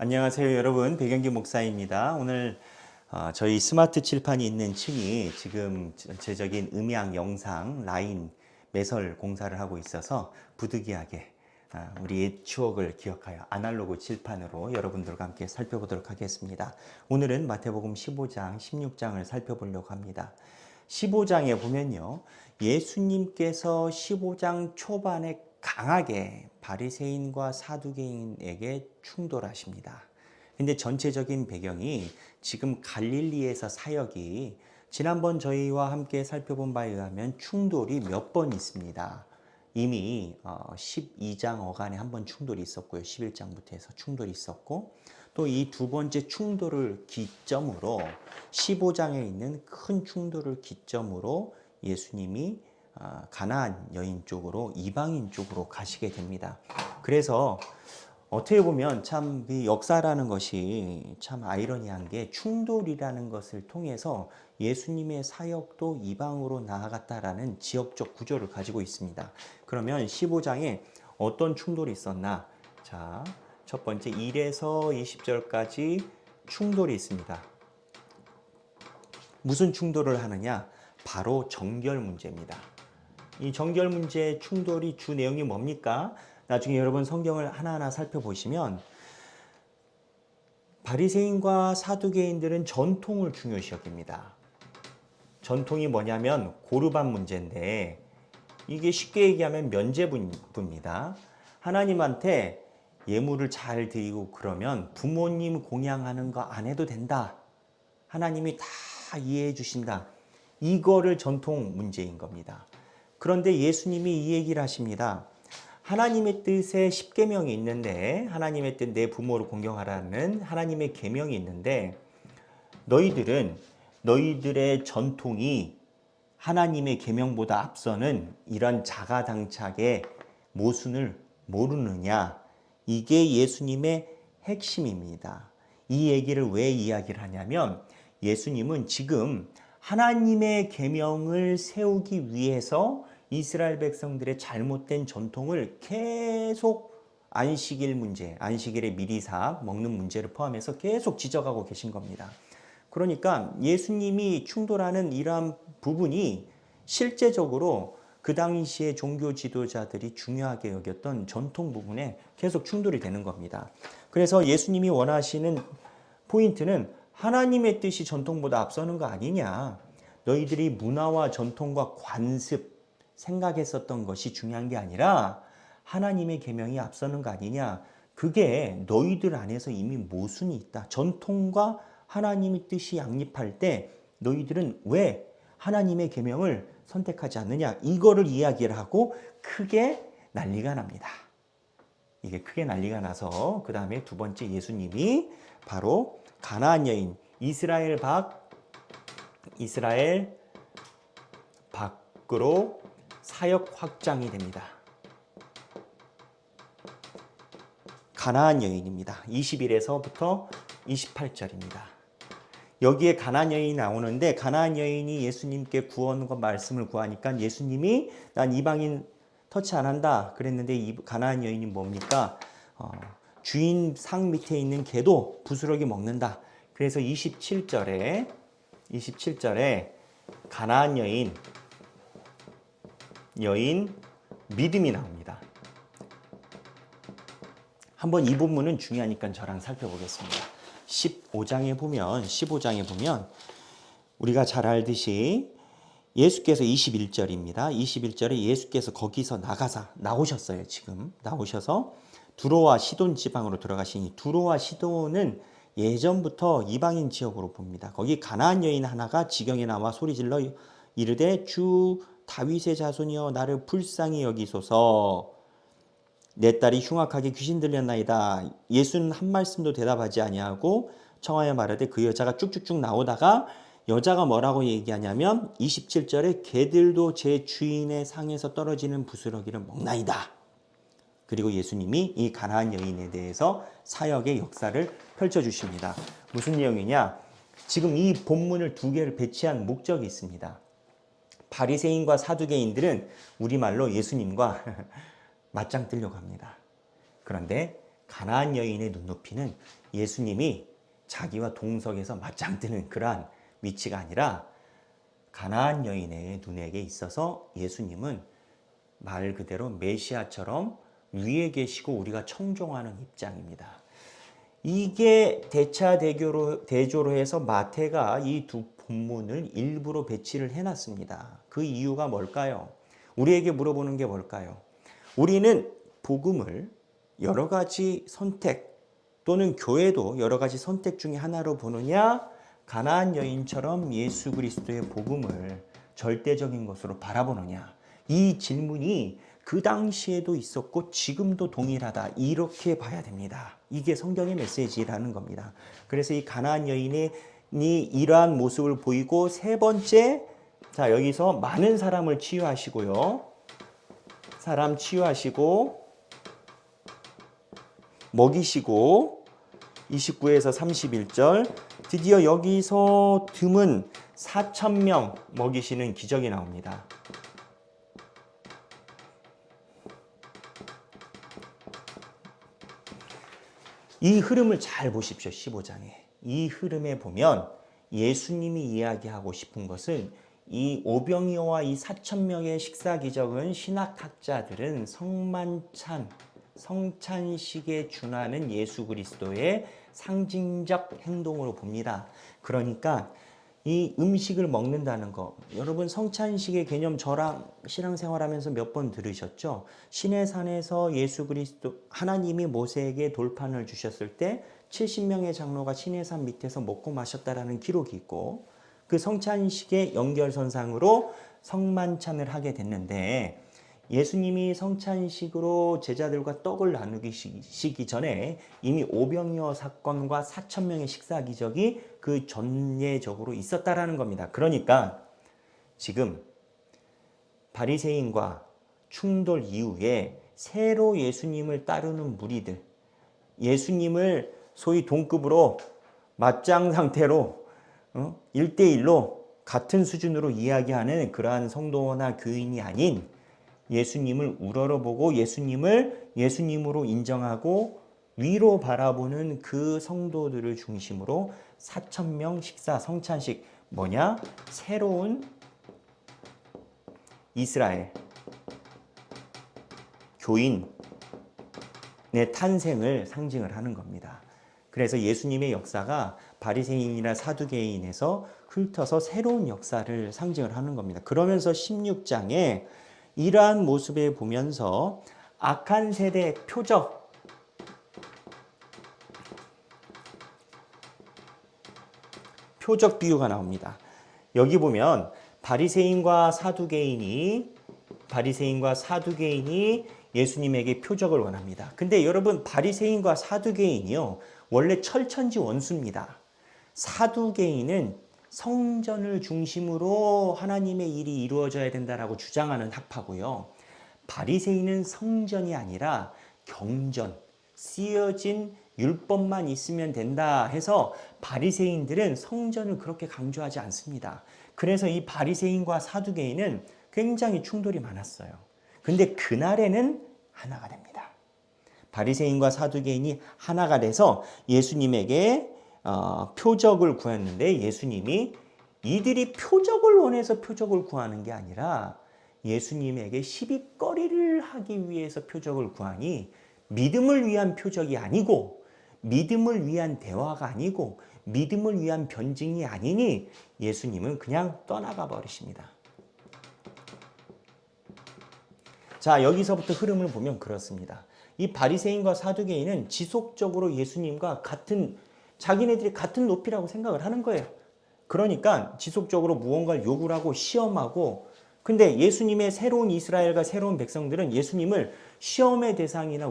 안녕하세요 여러분, 백영기 목사입니다. 오늘 저희 스마트 칠판이 있는 층이 지금 전체적인 음향, 영상, 라인, 매설 공사를 하고 있어서 부득이하게 우리의 추억을 기억하여 아날로그 칠판으로 여러분들과 함께 살펴보도록 하겠습니다. 오늘은 마태복음 15장, 16장을 살펴보려고 합니다. 15장에 보면요, 예수님께서 15장 초반에 강하게 바리새인과 사두개인에게 충돌하십니다. 근데 전체적인 배경이 지금 갈릴리에서 사역이 지난번 저희와 함께 살펴본 바에 의하면 충돌이 몇 번 있습니다. 이미 12장 어간에 한 번 충돌이 있었고요. 11장부터 해서 충돌이 있었고, 또 이 두 번째 충돌을 기점으로 15장에 있는 큰 충돌을 기점으로 예수님이 가나안 여인 쪽으로, 이방인 쪽으로 가시게 됩니다. 그래서 어떻게 보면 참 이 역사라는 것이 참 아이러니한 게, 충돌이라는 것을 통해서 예수님의 사역도 이방으로 나아갔다라는 지역적 구조를 가지고 있습니다. 그러면 15장에 어떤 충돌이 있었나? 자, 첫 번째 1에서 20절까지 충돌이 있습니다. 무슨 충돌을 하느냐? 바로 정결 문제입니다. 이 정결 문제의 충돌이 주 내용이 뭡니까? 나중에 여러분 성경을 하나하나 살펴보시면 바리새인과 사두개인들은 전통을 중요시 여깁니다. 전통이 뭐냐면 고르반 문제인데, 이게 쉽게 얘기하면 면죄부입니다. 하나님한테 예물을 잘 드리고 그러면 부모님 공양하는 거 안 해도 된다. 하나님이 다 이해해 주신다. 이거를 전통 문제인 겁니다. 그런데 예수님이 이 얘기를 하십니다. 하나님의 뜻에 10계명이 있는데, 하나님의 뜻 내 부모를 공경하라는 하나님의 계명이 있는데, 너희들은 너희들의 전통이 하나님의 계명보다 앞서는 이런 자가당착의 모순을 모르느냐? 이게 예수님의 핵심입니다. 이 얘기를 왜 이야기를 하냐면, 예수님은 지금 하나님의 계명을 세우기 위해서 이스라엘 백성들의 잘못된 전통을 계속 안식일 문제, 안식일의 미리사 먹는 문제를 포함해서 계속 지적하고 계신 겁니다. 그러니까 예수님이 충돌하는 이러한 부분이 실제적으로 그 당시에 종교 지도자들이 중요하게 여겼던 전통 부분에 계속 충돌이 되는 겁니다. 그래서 예수님이 원하시는 포인트는 하나님의 뜻이 전통보다 앞서는 거 아니냐. 너희들이 문화와 전통과 관습, 생각했었던 것이 중요한 게 아니라 하나님의 계명이 앞서는 거 아니냐. 그게 너희들 안에서 이미 모순이 있다. 전통과 하나님의 뜻이 양립할 때 너희들은 왜 하나님의 계명을 선택하지 않느냐. 이거를 이야기를 하고 크게 난리가 납니다. 이게 크게 난리가 나서 그 다음에 두 번째 예수님이 바로 가나안 여인, 이스라엘 밖으로 사역 확장이 됩니다. 가나안 여인입니다. 21에서부터 28절입니다. 여기에 가나안 여인이 나오는데, 가나안 여인이 예수님께 구원과 말씀을 구하니까 예수님이 난 이방인 터치 안 한다 그랬는데, 이 가나안 여인이 뭡니까? 주인 상 밑에 있는 개도 부스러기 먹는다. 그래서 27절에 가나안 여인 믿음이 나옵니다. 한번 이 부분은 중요하니까 저랑 살펴보겠습니다. 15장에 보면 우리가 잘 알듯이 예수께서 21절입니다. 21절에 예수께서 거기서 나오셨어요. 지금 나오셔서 두로와 시돈 지방으로 들어가시니, 두로와 시돈은 예전부터 이방인 지역으로 봅니다. 거기 가나안 여인 하나가 지경에 나와 소리질러 이르되 주 다윗의 자손이여 나를 불쌍히 여기소서. 내 딸이 흉악하게 귀신 들렸나이다. 예수는 한 말씀도 대답하지 아니하고 청하여 말하되 그 여자가 쭉쭉쭉 나오다가 여자가 뭐라고 얘기하냐면 27절에 개들도 제 주인의 상에서 떨어지는 부스러기를 먹나이다. 그리고 예수님이 이 가나안 여인에 대해서 사역의 역사를 펼쳐주십니다. 무슨 내용이냐? 지금 이 본문을 두 개를 배치한 목적이 있습니다. 바리새인과 사두개인들은 우리말로 예수님과 맞짱 뜨려고 합니다. 그런데 가나안 여인의 눈높이는 예수님이 자기와 동석에서 맞짱 뜨는 그러한 위치가 아니라 가나안 여인의 눈에게 있어서 예수님은 말 그대로 메시아처럼 위에 계시고 우리가 청종하는 입장입니다. 이게 대조로 해서 마태가 이 두 본문을 일부러 배치를 해놨습니다. 그 이유가 뭘까요? 우리에게 물어보는 게 뭘까요? 우리는 복음을 여러 가지 선택 또는 교회도 여러 가지 선택 중에 하나로 보느냐, 가나안 여인처럼 예수 그리스도의 복음을 절대적인 것으로 바라보느냐, 이 질문이 그 당시에도 있었고 지금도 동일하다, 이렇게 봐야 됩니다. 이게 성경의 메시지라는 겁니다. 그래서 이 가나안 여인이 이러한 모습을 보이고, 세 번째, 자 여기서 많은 사람을 치유하시고요, 사람 치유하시고 먹이시고, 29에서 31절, 드디어 여기서 드문 4,000명 먹이시는 기적이 나옵니다. 이 흐름을 잘 보십시오. 15장에. 이 흐름에 보면 예수님이 이야기하고 싶은 것은 이 오병이어와 이 4,000명의 식사 기적은 신학학자들은 성찬식에 준하는 예수 그리스도의 상징적 행동으로 봅니다. 그러니까 이 음식을 먹는다는 거, 여러분 성찬식의 개념 저랑 신앙생활하면서 몇 번 들으셨죠? 시내산에서 예수 그리스도, 하나님이 모세에게 돌판을 주셨을 때 70명의 장로가 시내산 밑에서 먹고 마셨다라는 기록이 있고, 그 성찬식의 연결선상으로 성만찬을 하게 됐는데, 예수님이 성찬식으로 제자들과 떡을 나누시기 전에 이미 오병이어 사건과 4,000명의 식사 기적이 그 전례적으로 있었다라는 겁니다. 그러니까 지금 바리새인과 충돌 이후에 새로 예수님을 따르는 무리들, 예수님을 소위 동급으로 맞짱 상태로 1대1로 같은 수준으로 이야기하는 그러한 성도나 교인이 아닌, 예수님을 우러러보고 예수님을 예수님으로 인정하고 위로 바라보는 그 성도들을 중심으로 4,000명 식사 성찬식, 뭐냐? 새로운 이스라엘 교인의 탄생을 상징을 하는 겁니다. 그래서 예수님의 역사가 바리새인이나 사두개인에서 훑어서 새로운 역사를 상징을 하는 겁니다. 그러면서 16장에 이러한 모습에 보면서 악한 세대의 표적, 비유가 나옵니다. 여기 보면 바리새인과 사두개인이 예수님에게 표적을 원합니다. 근데 여러분, 바리새인과 사두개인이요, 원래 철천지 원수입니다. 사두개인은 성전을 중심으로 하나님의 일이 이루어져야 된다라고 주장하는 학파고요. 바리새인은 성전이 아니라 경전, 쓰여진 율법만 있으면 된다 해서 바리새인들은 성전을 그렇게 강조하지 않습니다. 그래서 이 바리새인과 사두개인은 굉장히 충돌이 많았어요. 근데 그날에는 하나가 됩니다. 바리새인과 사두개인이 하나가 돼서 예수님에게 표적을 구했는데, 예수님이 이들이 표적을 원해서 표적을 구하는 게 아니라 예수님에게 시비거리를 하기 위해서 표적을 구하니, 믿음을 위한 표적이 아니고, 믿음을 위한 대화가 아니고, 믿음을 위한 변증이 아니니 예수님은 그냥 떠나가 버리십니다. 자, 여기서부터 흐름을 보면 그렇습니다. 이 바리새인과 사두개인은 지속적으로 예수님과 자기네들이 같은 높이라고 생각을 하는 거예요. 그러니까 지속적으로 무언가를 요구를 하고 시험하고, 근데 예수님의 새로운 이스라엘과 새로운 백성들은 예수님을 시험의 대상이나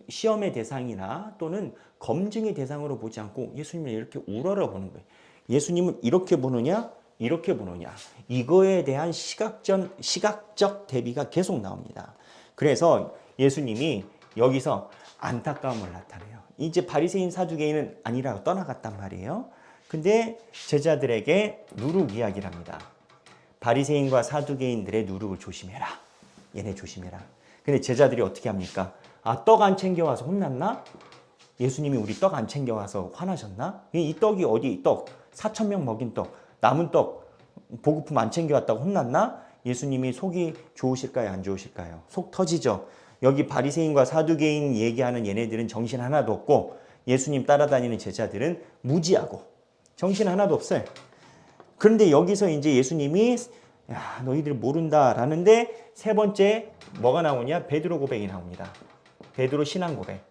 시험의 대상이나 또는 검증의 대상으로 보지 않고 예수님을 이렇게 우러러 보는 거예요. 예수님을 이렇게 보느냐, 이렇게 보느냐, 이거에 대한 시각적 대비가 계속 나옵니다. 그래서 예수님이 여기서 안타까움을 나타내요. 이제 바리새인 사두개인은 아니라고 떠나갔단 말이에요. 근데 제자들에게 누룩 이야기를 합니다. 바리새인과 사두개인들의 누룩을 조심해라. 얘네 조심해라. 근데 제자들이 어떻게 합니까? 아, 떡 안 챙겨와서 혼났나? 예수님이 우리 떡 안 챙겨와서 화나셨나? 이 떡이 어디 떡? 4천 명 먹인 떡, 남은 떡, 보급품 안 챙겨왔다고 혼났나? 예수님이 속이 좋으실까요? 안 좋으실까요? 속 터지죠. 여기 바리새인과 사두개인 얘기하는 얘네들은 정신 하나도 없고 예수님 따라다니는 제자들은 무지하고 정신 하나도 없어요. 그런데 여기서 이제 예수님이 야, 너희들 모른다라는데 세 번째 뭐가 나오냐? 베드로 고백이 나옵니다. 베드로 신앙 고백.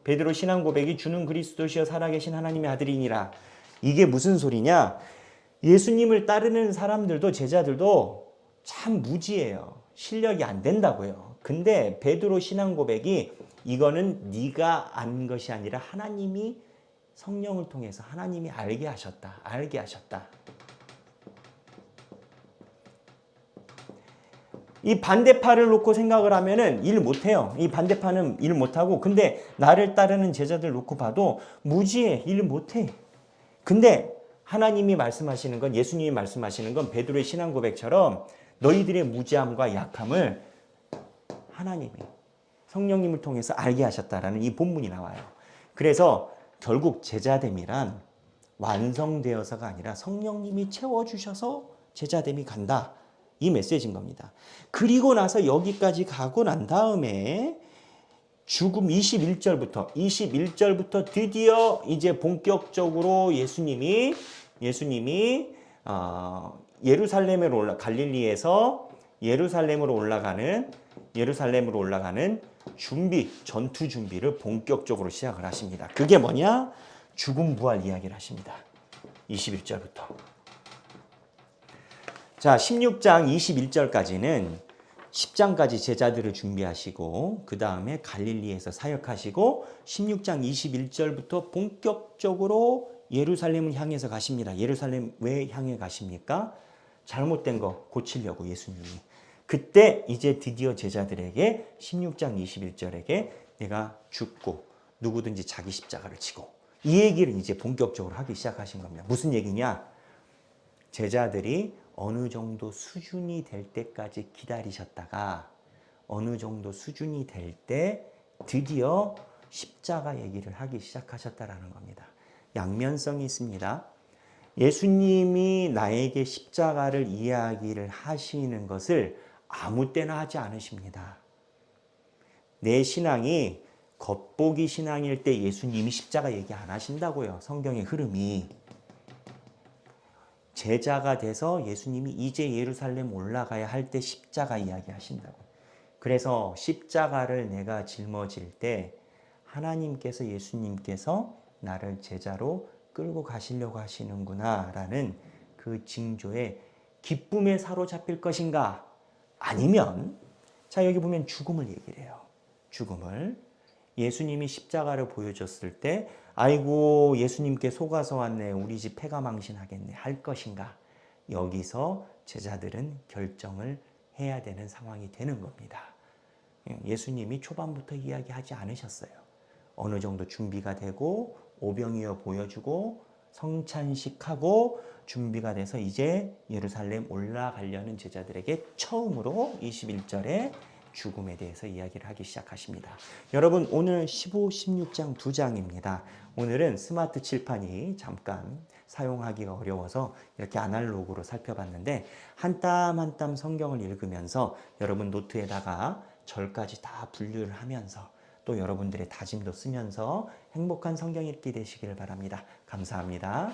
베드로 신앙 고백이 주는 그리스도시여 살아계신 하나님의 아들이니라. 이게 무슨 소리냐? 예수님을 따르는 사람들도 제자들도 참 무지해요. 실력이 안 된다고요. 근데 베드로 신앙 고백이 이거는 네가 안 것이 아니라 하나님이 성령을 통해서 하나님이 알게 하셨다. 알게 하셨다. 이 반대파를 놓고 생각을 하면은 일 못해요. 이 반대파는 일 못하고 근데 나를 따르는 제자들 놓고 봐도 무지해. 일 못해. 근데 하나님이 말씀하시는 건 예수님이 말씀하시는 건 베드로의 신앙 고백처럼 너희들의 무지함과 약함을 하나님이 성령님을 통해서 알게 하셨다라는 이 본문이 나와요. 그래서 결국 제자됨이란 완성되어서가 아니라 성령님이 채워주셔서 제자됨이 간다. 이 메시지인 겁니다. 그리고 나서 여기까지 가고 난 다음에 죽음 21절부터 드디어 이제 본격적으로 예수님이 예루살렘으로 갈릴리에서 예루살렘으로 올라가는 전투 준비를 본격적으로 시작을 하십니다. 그게 뭐냐? 죽음 부활 이야기를 하십니다. 21절부터. 자, 16장 21절까지는 10장까지 제자들을 준비하시고 그 다음에 갈릴리에서 사역하시고 16장 21절부터 본격적으로 예루살렘을 향해서 가십니다. 예루살렘 왜 향해 가십니까? 잘못된 거 고치려고 예수님이. 그때 이제 드디어 제자들에게 16장 21절에게 내가 죽고 누구든지 자기 십자가를 지고 이 얘기를 이제 본격적으로 하기 시작하신 겁니다. 무슨 얘기냐? 제자들이 어느 정도 수준이 될 때까지 기다리셨다가 어느 정도 수준이 될 때 드디어 십자가 얘기를 하기 시작하셨다라는 겁니다. 양면성이 있습니다. 예수님이 나에게 십자가를 이야기를 하시는 것을 아무 때나 하지 않으십니다. 내 신앙이 겉보기 신앙일 때 예수님이 십자가 얘기 안 하신다고요. 성경의 흐름이. 제자가 돼서 예수님이 이제 예루살렘 올라가야 할 때 십자가 이야기 하신다고. 그래서 십자가를 내가 짊어질 때 하나님께서 예수님께서 나를 제자로 끌고 가시려고 하시는구나 라는 그 징조에 기쁨에 사로잡힐 것인가? 아니면 자 여기 보면 죽음을 얘기를 해요. 죽음을. 예수님이 십자가를 보여줬을 때 아이고 예수님께 속아서 왔네. 우리 집 폐가 망신하겠네. 할 것인가? 여기서 제자들은 결정을 해야 되는 상황이 되는 겁니다. 예수님이 초반부터 이야기하지 않으셨어요. 어느 정도 준비가 되고 오병이어 보여주고 성찬식하고 준비가 돼서 이제 예루살렘 올라가려는 제자들에게 처음으로 21절에 죽음에 대해서 이야기를 하기 시작하십니다. 여러분 오늘 15, 16장 두 장입니다. 오늘은 스마트 칠판이 잠깐 사용하기가 어려워서 이렇게 아날로그로 살펴봤는데 한 땀 한 땀 성경을 읽으면서 여러분 노트에다가 절까지 다 분류를 하면서 또 여러분들의 다짐도 쓰면서 행복한 성경 읽기 되시길 바랍니다. 감사합니다.